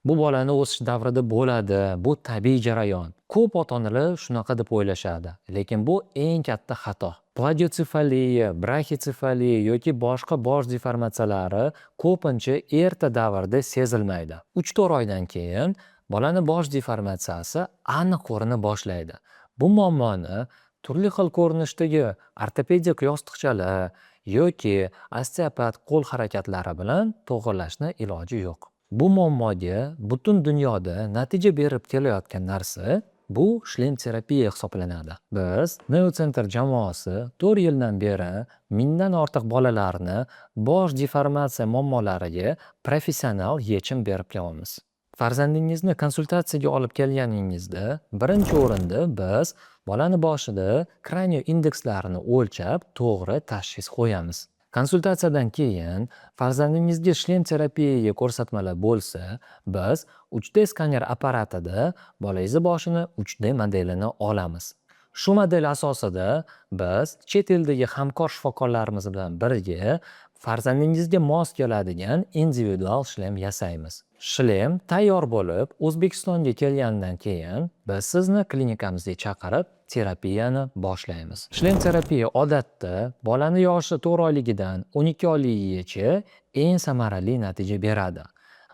Bu bolani o'sish davrida bo'ladi, bu tabiiy jarayon. Ko'p ota-onalar shunaqa deb o'ylashadi, lekin bu eng katta xato. Plagiotsefaliya, brachitsefaliya yoki boshqa bosh deformatsiyalari ko'pincha erta davrda sezilmaydi. 3-4 oydan keyin bolani bosh deformatsiyasi aniq ko'rina boshlaydi. Bu muammoni turli xil ko'rinishdagi ortopedik yostiqchalar yoki osteopat qo'l harakatlari bilan to'g'irlashni iloji yo'q. Bu muammoga butun dunyoda natija berib kelayotgan narsa bu shlem terapiya hisoblanadi. Biz Neocenter jamoasi 4 yildan beri mingdan ortiq bolalarni bosh deformatsiya muammolariga professional yechim berib kelyapmiz. Farzandingizni konsultatsiyaga olib kelganingizda birinchi o'rinda biz bolani boshida kranio indekslarini o'lchab to'g'ri tashxis qo'yamiz. Konsultatsiyadan keyin farzandingizga shlem terapiyaga ko'rsatmalar bo'lsa, biz 3D skaner apparatida bolangizni boshini 3D modelini olamiz. Shu model asosida biz chet eldagi hamkor shifokorlarimiz bilan birga farzandingizga mos keladigan individual shlem yasaymiz. Shlem tayyor bo'lib O'zbekistonga kelgandan keyin biz sizni klinikamizga chaqirib terapiyani boshlaymiz. Shlem terapiya odatda bolani yoshi 4 oyligidan 12 oyligigacha eng samarali natija beradi.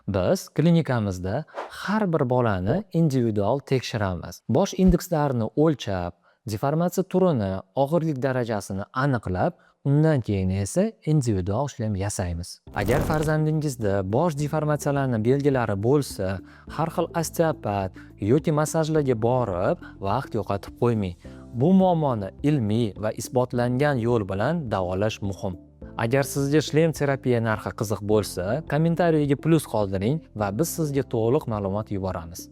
Biz klinikamizda har bir bolani individual tekshiramiz. Bosh indekslarini o'lchab, deformatsiya turini, og'irlik darajasini aniqlab, undan keyin esa individual shlem yasaymiz. Agar farzandingizda bosh deformatsiyalarning belgilari bo'lsa, har xil osteopat yoki massajlarga borib, vaqt yo'qotib qo'ymang. Bu muammoni ilmiy va isbotlangan yo'l bilan davolash muhim. Agar sizga shlem terapiya narxi qiziq bo'lsa, kommentariyaga plus qoldiring va biz sizga to'liq ma'lumot yuboramiz.